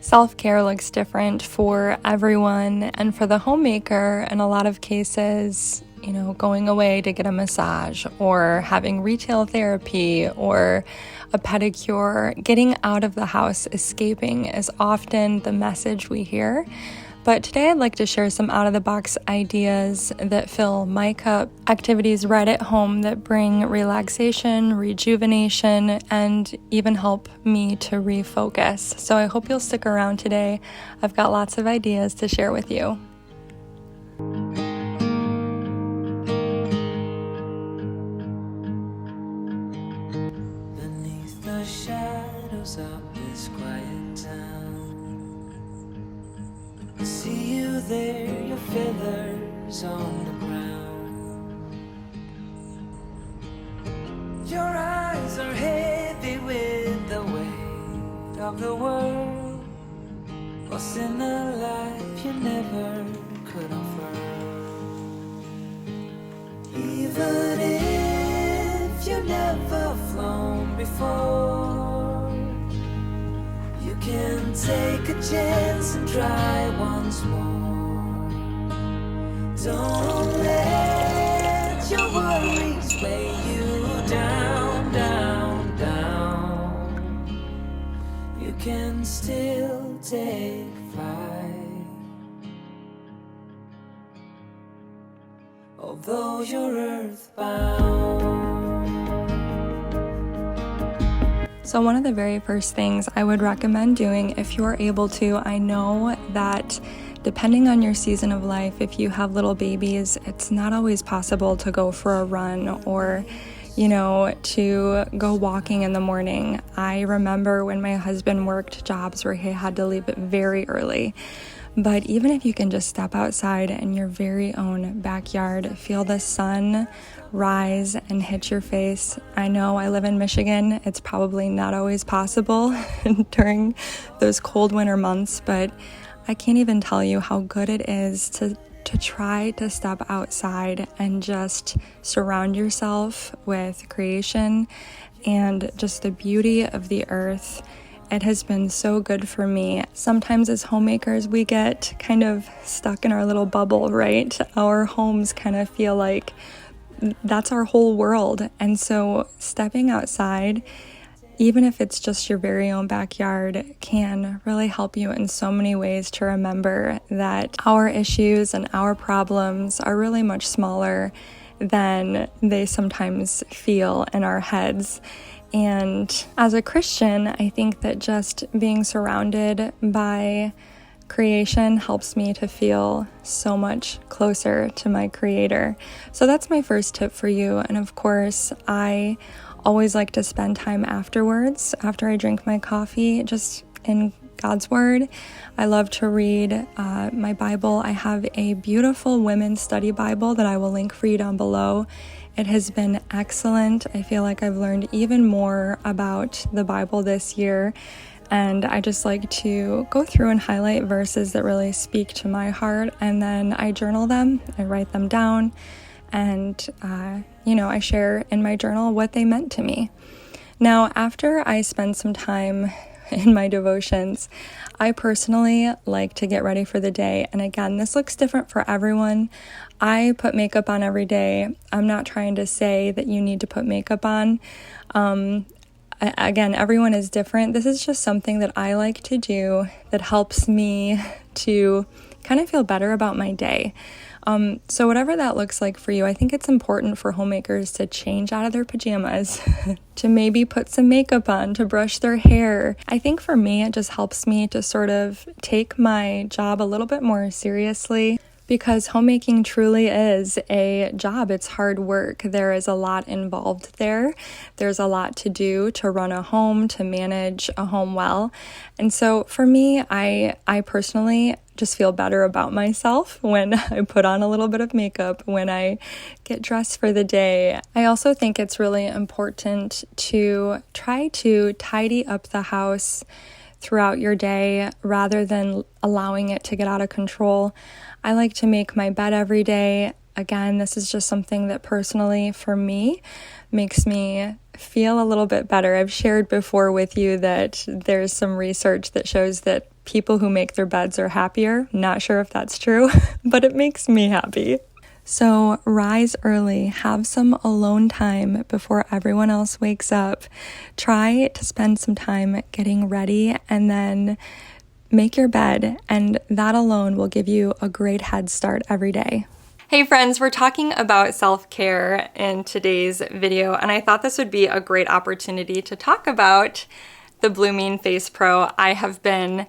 Self-care looks different for everyone, and for the homemaker, in a lot of cases, going away to get a massage or having retail therapy or a pedicure, getting out of the house, escaping is often the message we hear. But today I'd like to share some out-of-the-box ideas that fill my cup, activities right at home that bring relaxation, rejuvenation, and even help me to refocus. So I hope you'll stick around today. I've got lots of ideas to share with you. Beneath the shadows of this quiet town, I see you there, your feathers on the ground. Your eyes are heavy with the weight of the world, lost in a life you never could offer. Even if you've never flown before, you can take a chance and try once more. Don't let your worries weigh you down, down, down. You can still take flight, although you're earthbound. So one of the very first things I would recommend doing, if you're able to, I know that depending on your season of life, if you have little babies, it's not always possible to go for a run or, to go walking in the morning. I remember when my husband worked jobs where he had to leave very early. But even if you can just step outside in your very own backyard, feel the sun rise and hit your face. I know I live in Michigan. It's probably not always possible during those cold winter months, but I can't even tell you how good it is to try to step outside and just surround yourself with creation and just the beauty of the earth. It has been so good for me. Sometimes as homemakers, we get kind of stuck in our little bubble, right? Our homes kind of feel like that's our whole world. And so stepping outside, even if it's just your very own backyard, can really help you in so many ways to remember that our issues and our problems are really much smaller than they sometimes feel in our heads. And as a Christian, I think that just being surrounded by creation helps me to feel so much closer to my Creator. So that's my first tip for you. And of course, I always like to spend time afterwards, after I drink my coffee, just in God's Word. I love to read my Bible. I have a beautiful women's study Bible that I will link for you down below. It has been excellent. I feel like I've learned even more about the Bible this year, and I just like to go through and highlight verses that really speak to my heart, and then I journal them, I write them down, and I share in my journal what they meant to me. Now, after I spend some time in my devotions, I personally like to get ready for the day. And again, this looks different for everyone. I put makeup on every day. I'm not trying to say that you need to put makeup on. Again, everyone is different. This is just something that I like to do that helps me to kind of feel better about my day. So whatever that looks like for you, I think it's important for homemakers to change out of their pajamas, to maybe put some makeup on, to brush their hair. I think for me, it just helps me to sort of take my job a little bit more seriously, because homemaking truly is a job. It's hard work. There is a lot involved there. There's a lot to do to run a home, to manage a home well. And so for me, I personally just feel better about myself when I put on a little bit of makeup, when I get dressed for the day. I also think it's really important to try to tidy up the house throughout your day rather than allowing it to get out of control. I like to make my bed every day. Again, this is just something that personally for me makes me feel a little bit better. I've shared before with you that there's some research that shows that people who make their beds are happier. Not sure if that's true, but it makes me happy. So rise early, have some alone time before everyone else wakes up. Try to spend some time getting ready and then make your bed, and that alone will give you a great head start every day. Hey friends, we're talking about self-care in today's video, and I thought this would be a great opportunity to talk about the Blumene Face Pro. I have been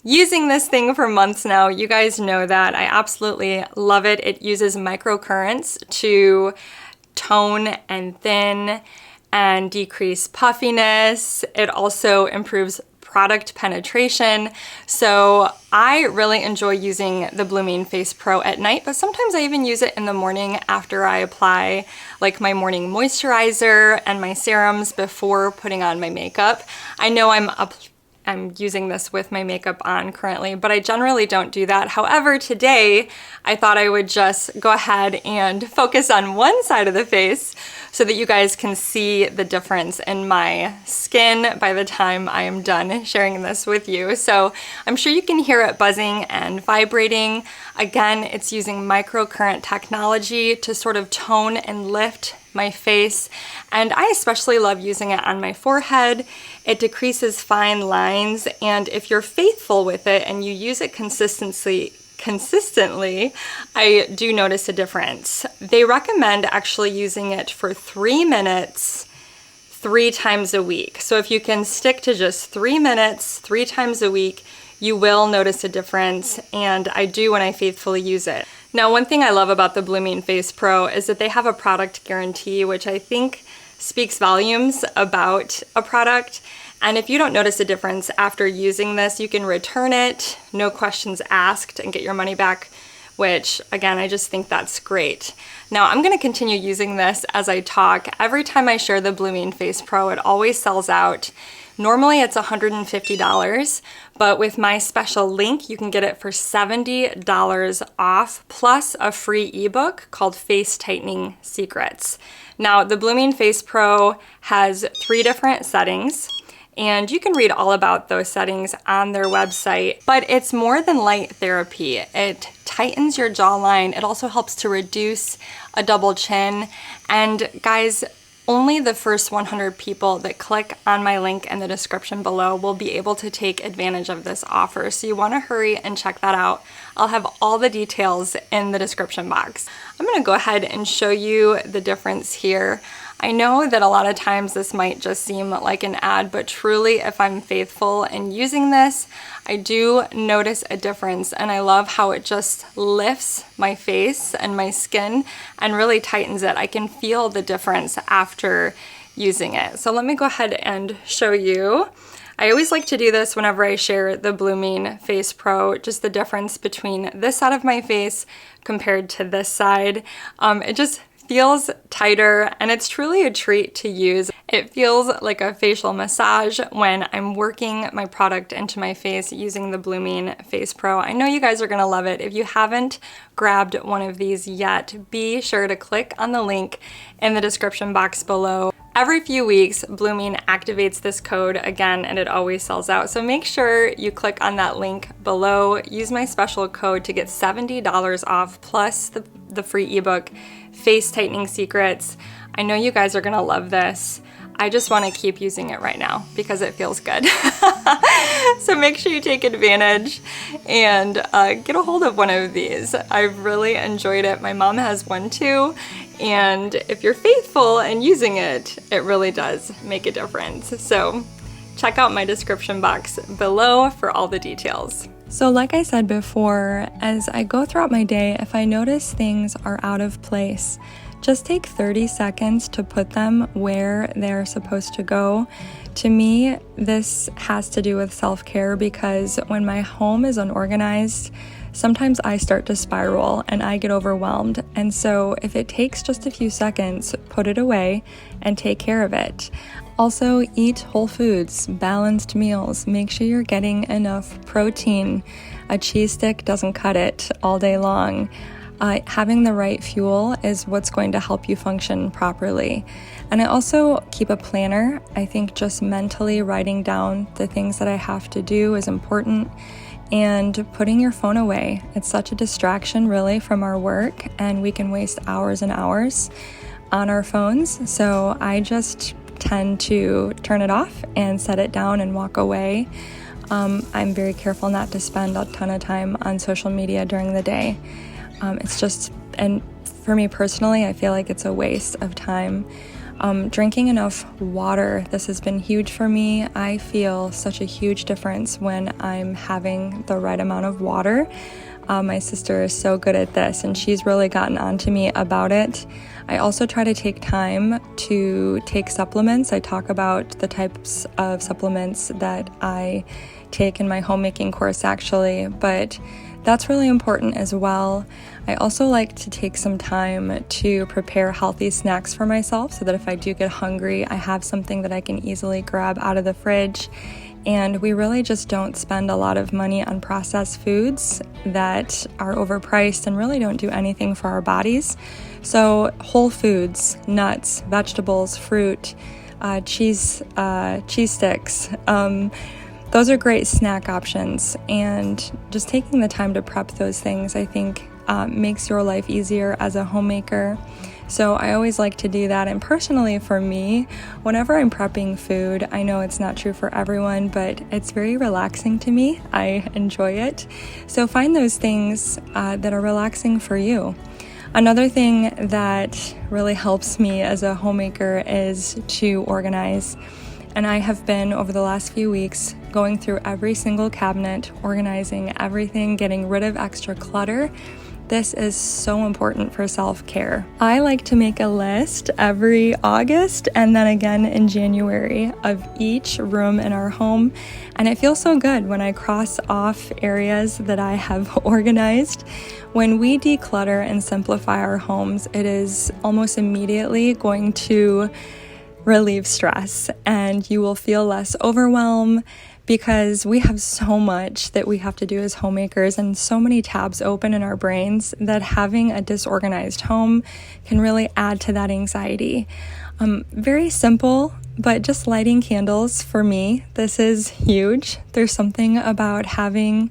using this thing for months now. You guys know that. I absolutely love it. It uses microcurrents to tone and thin and decrease puffiness. It also improves product penetration. So I really enjoy using the Blumene Face Pro at night, but sometimes I even use it in the morning after I apply like my morning moisturizer and my serums before putting on my makeup. I know I'm using this with my makeup on currently, but I generally don't do that. However, today I thought I would just go ahead and focus on one side of the face so that you guys can see the difference in my skin by the time I am done sharing this with you. So I'm sure you can hear it buzzing and vibrating. Again, it's using microcurrent technology to sort of tone and lift my face, and I especially love using it on my forehead. It decreases fine lines, and if you're faithful with it and you use it consistently, I do notice a difference. They recommend actually using it for 3 minutes 3 times a week. So if you can stick to just 3 minutes 3 times a week, you will notice a difference, and I do when I faithfully use it. Now, one thing I love about the Blumene Face Pro is that they have a product guarantee, which I think speaks volumes about a product. And if you don't notice a difference after using this, you can return it, no questions asked, and get your money back, which again, I just think that's great. Now, I'm gonna continue using this as I talk. Every time I share the Blumene Face Pro, it always sells out. Normally it's $150, but with my special link, you can get it for $70 off, plus a free ebook called Face Tightening Secrets. Now, the Blumene Face Pro has 3 different settings, and you can read all about those settings on their website, but it's more than light therapy. It tightens your jawline. It also helps to reduce a double chin. And guys, only the first 100 people that click on my link in the description below will be able to take advantage of this offer. So you want to hurry and check that out. I'll have all the details in the description box. I'm going to go ahead and show you the difference here. I know that a lot of times this might just seem like an ad, but truly, if I'm faithful in using this, I do notice a difference, and I love how it just lifts my face and my skin and really tightens it. I can feel the difference after using it. So let me go ahead and show you. I always like to do this whenever I share the Blumene Face Pro, just the difference between this side of my face compared to this side. It just feels tighter, and it's truly a treat to use. It feels like a facial massage when I'm working my product into my face using the Blumene Face Pro. I know you guys are gonna love it. If you haven't grabbed one of these yet, be sure to click on the link in the description box below. Every few weeks, Blumene activates this code again, and it always sells out. So make sure you click on that link below. Use my special code to get $70 off, plus the free ebook, Face Tightening Secrets. I know you guys are gonna love this. I just wanna keep using it right now because it feels good. So make sure you take advantage and get a hold of one of these. I've really enjoyed it. My mom has one too. And if you're faithful in using it, it really does make a difference. So check out my description box below for all the details. So like I said before, as I go throughout my day, if I notice things are out of place, just take 30 seconds to put them where they're supposed to go. To me, this has to do with self-care because when my home is unorganized, sometimes I start to spiral and I get overwhelmed. And so if it takes just a few seconds, put it away and take care of it. Also, eat whole foods, balanced meals. Make sure you're getting enough protein. A cheese stick doesn't cut it all day long. Having the right fuel is what's going to help you function properly. And I also keep a planner. I think just mentally writing down the things that I have to do is important. And putting your phone away. It's such a distraction really from our work, and we can waste hours and hours on our phones. So I just tend to turn it off and set it down and walk away. I'm very careful not to spend a ton of time on social media during the day. And for me personally, I feel like it's a waste of time. Drinking enough water, this has been huge for me. I feel such a huge difference when I'm having the right amount of water. My sister is so good at this, and she's really gotten on to me about it. I also try to take time to take supplements. I talk about the types of supplements that I take in my homemaking course actually, but that's really important as well. I also like to take some time to prepare healthy snacks for myself so that if I do get hungry, I have something that I can easily grab out of the fridge. And we really just don't spend a lot of money on processed foods that are overpriced and really don't do anything for our bodies. So whole foods, nuts, vegetables, fruit, cheese sticks, those are great snack options, and just taking the time to prep those things, I think, makes your life easier as a homemaker. So I always like to do that. And personally for me, whenever I'm prepping food, I know it's not true for everyone, but it's very relaxing to me. I enjoy it. So find those things that are relaxing for you. Another thing that really helps me as a homemaker is to organize. And I have been, over the last few weeks, going through every single cabinet, organizing everything, getting rid of extra clutter. This is so important for self-care. I like to make a list every August and then again in January of each room in our home. And it feels so good when I cross off areas that I have organized. When we declutter and simplify our homes, it is almost immediately going to relieve stress, and you will feel less overwhelmed because we have so much that we have to do as homemakers and so many tabs open in our brains that having a disorganized home can really add to that anxiety. Very simple, but just lighting candles for me, this is huge. There's something about having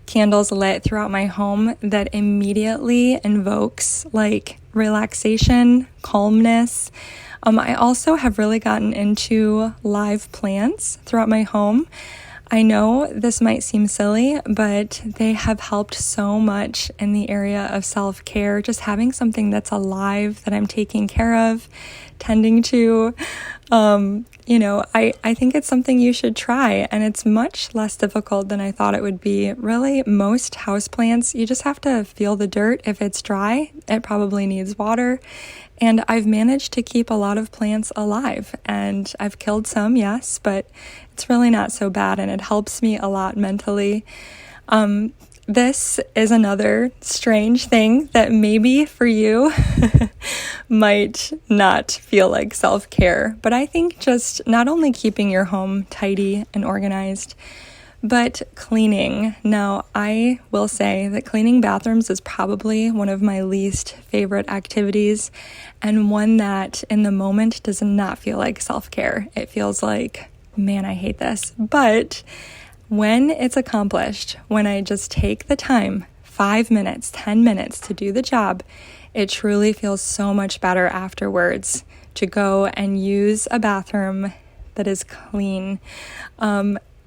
candles lit throughout my home that immediately invokes like relaxation, calmness. I also have really gotten into live plants throughout my home. I know this might seem silly, but they have helped so much in the area of self-care. Just having something that's alive that I'm taking care of, tending to, I think it's something you should try, and it's much less difficult than I thought it would be. Really, most houseplants, you just have to feel the dirt. If it's dry, it probably needs water. And I've managed to keep a lot of plants alive, and I've killed some, yes, but it's really not so bad, and it helps me a lot mentally. This is another strange thing that maybe for you might not feel like self-care, but I think just not only keeping your home tidy and organized, but cleaning. Now, I will say that cleaning bathrooms is probably one of my least favorite activities, and one that in the moment does not feel like self-care. It feels like, man, I hate this. But when it's accomplished, when I just take the time, 5 minutes, 10 minutes to do the job, it truly feels so much better afterwards to go and use a bathroom that is clean.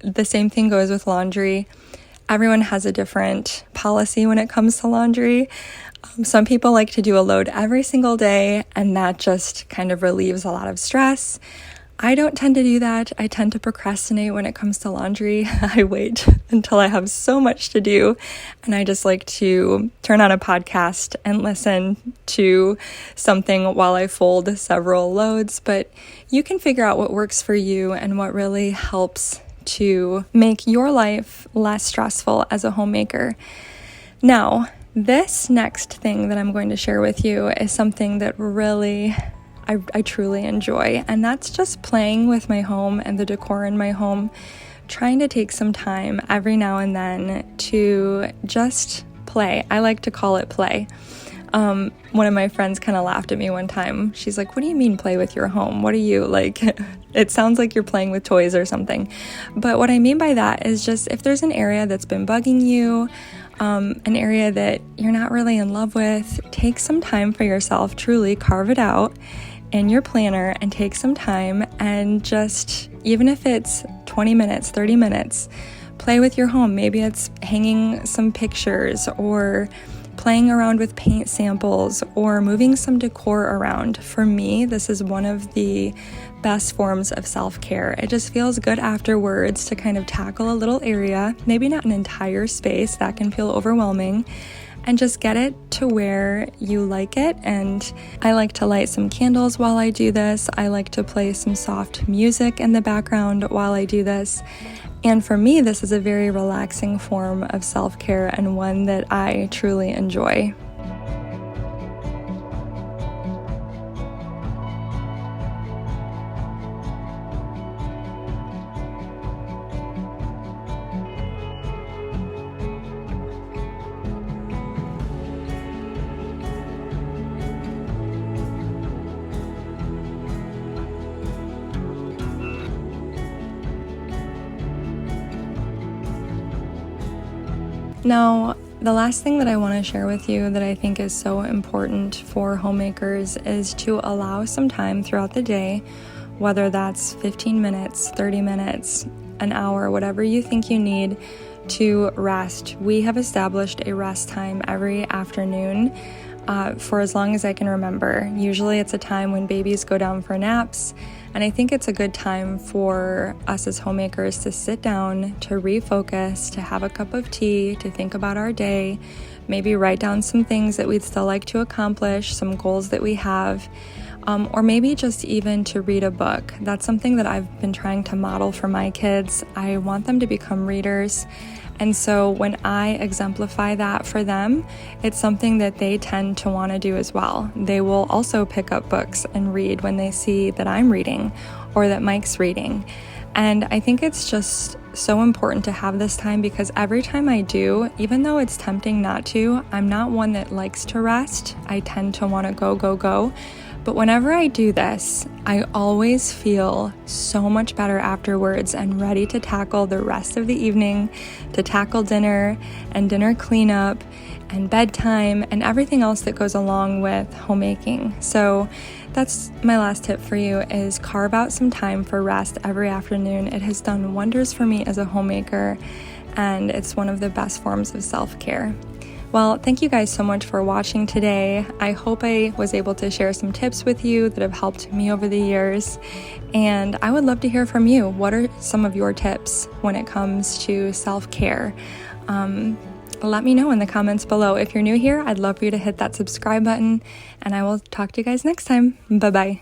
The same thing goes with laundry. Everyone has a different policy when it comes to laundry. Some people like to do a load every single day, and that just kind of relieves a lot of stress. I don't tend to do that. I tend to procrastinate when it comes to laundry. I wait until I have so much to do, and I just like to turn on a podcast and listen to something while I fold several loads. But you can figure out what works for you and what really helps to make your life less stressful as a homemaker. Now, this next thing that I'm going to share with you is something that really I truly enjoy, and that's just playing with my home and the decor in my home, trying to take some time every now and then to just play. I like to call it play. One of my friends kind of laughed at me one time. She's like, what do you mean play with your home? What are you like? It sounds like you're playing with toys or something. But what I mean by that is just if there's an area that's been bugging you, an area that you're not really in love with, take some time for yourself, truly carve it out in your planner and take some time and just, even if it's 20 minutes, 30 minutes, play with your home. Maybe it's hanging some pictures or playing around with paint samples or moving some decor around. For me, this is one of the best forms of self-care. It just feels good afterwards to kind of tackle a little area, maybe not an entire space, that can feel overwhelming, and just get it to where you like it. And I like to light some candles while I do this. I like to play some soft music in the background while I do this. And for me, this is a very relaxing form of self-care and one that I truly enjoy. Now, the last thing that I want to share with you that I think is so important for homemakers is to allow some time throughout the day, whether that's 15 minutes, 30 minutes, an hour, whatever you think you need to rest. We have established a rest time every afternoon for as long as I can remember. Usually it's a time when babies go down for naps, and I think it's a good time for us as homemakers to sit down, to refocus, to have a cup of tea, to think about our day, maybe write down some things that we'd still like to accomplish, some goals that we have, or maybe just even to read a book. That's something that I've been trying to model for my kids. I want them to become readers. And so when I exemplify that for them, it's something that they tend to want to do as well. They will also pick up books and read when they see that I'm reading or that Mike's reading. And I think it's just so important to have this time because every time I do, even though it's tempting not to, I'm not one that likes to rest. I tend to want to go. But whenever I do this, I always feel so much better afterwards and ready to tackle the rest of the evening, to tackle dinner and dinner cleanup and bedtime and everything else that goes along with homemaking. So that's my last tip for you, is carve out some time for rest every afternoon. It has done wonders for me as a homemaker, and it's one of the best forms of self-care. Well, thank you guys so much for watching today. I hope I was able to share some tips with you that have helped me over the years. And I would love to hear from you. What are some of your tips when it comes to self-care? Let me know in the comments below. If you're new here, I'd love for you to hit that subscribe button, and I will talk to you guys next time. Bye-bye.